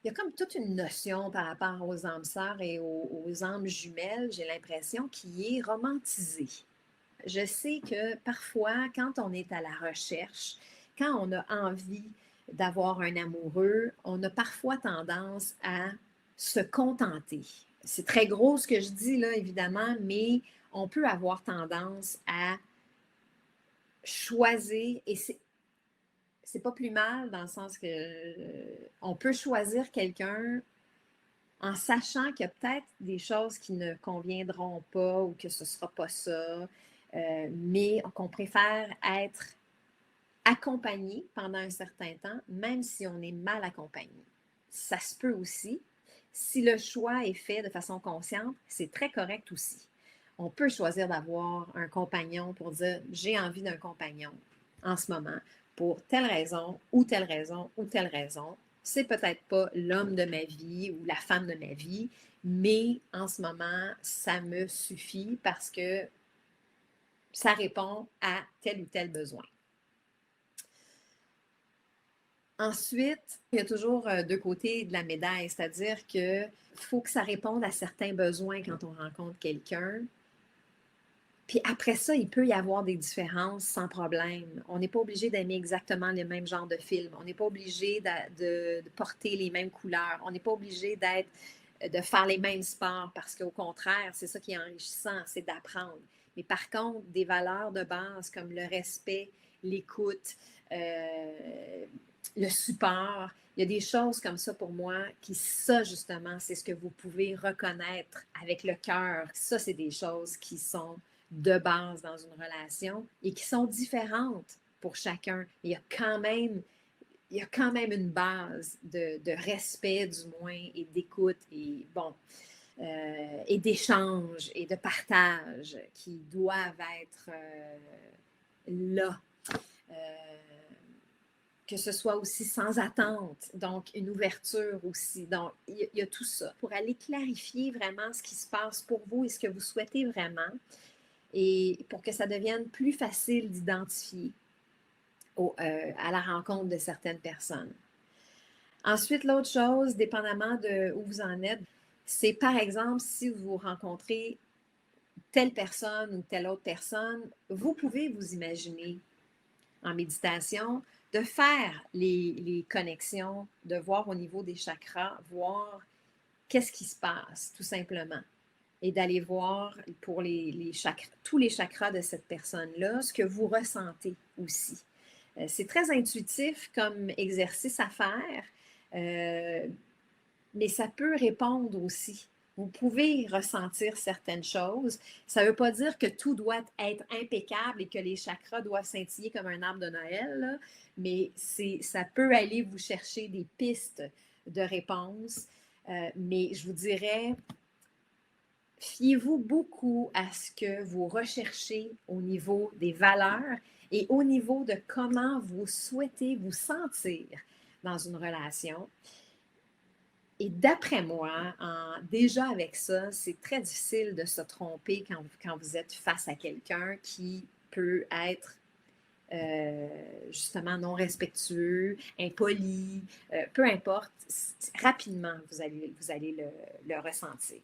il y a comme toute une notion par rapport aux âmes sœurs et aux âmes jumelles, j'ai l'impression, qui est romantisée. Je sais que parfois, quand on est à la recherche, quand on a envie d'avoir un amoureux, on a parfois tendance à se contenter. C'est très gros ce que je dis là, évidemment, mais on peut avoir tendance à choisir, et c'est pas plus mal dans le sens que on peut choisir quelqu'un en sachant qu'il y a peut-être des choses qui ne conviendront pas ou que ce ne sera pas ça, mais qu'on préfère être accompagné pendant un certain temps, même si on est mal accompagné. Ça se peut aussi. Si le choix est fait de façon consciente, c'est très correct aussi. On peut choisir d'avoir un compagnon pour dire j'ai envie d'un compagnon en ce moment pour telle raison ou telle raison ou telle raison. C'est peut-être pas l'homme de ma vie ou la femme de ma vie, mais en ce moment, ça me suffit parce que ça répond à tel ou tel besoin. Ensuite, il y a toujours deux côtés de la médaille, c'est-à-dire qu'il faut que ça réponde à certains besoins quand on rencontre quelqu'un. Puis après ça, il peut y avoir des différences sans problème. On n'est pas obligé d'aimer exactement le même genre de film. On n'est pas obligé de porter les mêmes couleurs. On n'est pas obligé de faire les mêmes sports parce qu'au contraire, c'est ça qui est enrichissant, c'est d'apprendre. Mais par contre, des valeurs de base comme le respect, l'écoute, le support, il y a des choses comme ça pour moi qui, ça justement, c'est ce que vous pouvez reconnaître avec le cœur. Ça, c'est des choses qui sont de base dans une relation et qui sont différentes pour chacun. Il y a quand même une base de respect, du moins, et d'écoute, et bon, et d'échange et de partage qui doivent être là. Euh, que ce soit aussi sans attente, donc une ouverture aussi. Donc, il y a tout ça pour aller clarifier vraiment ce qui se passe pour vous et ce que vous souhaitez vraiment et pour que ça devienne plus facile d'identifier à la rencontre de certaines personnes. Ensuite, l'autre chose, dépendamment de où vous en êtes, c'est par exemple si vous rencontrez telle personne ou telle autre personne, vous pouvez vous imaginer en méditation de faire les connexions, de voir au niveau des chakras, voir qu'est-ce qui se passe tout simplement et d'aller voir pour les chakras, tous les chakras de cette personne-là, ce que vous ressentez aussi. C'est très intuitif comme exercice à faire, mais ça peut répondre aussi. Vous pouvez ressentir certaines choses. Ça ne veut pas dire que tout doit être impeccable et que les chakras doivent scintiller comme un arbre de Noël, là, mais ça peut aller vous chercher des pistes de réponse. Mais je vous dirais, fiez-vous beaucoup à ce que vous recherchez au niveau des valeurs et au niveau de comment vous souhaitez vous sentir dans une relation. Et d'après moi, déjà avec ça, c'est très difficile de se tromper quand vous êtes face à quelqu'un qui peut être justement non respectueux, impoli, peu importe, rapidement, vous allez le ressentir.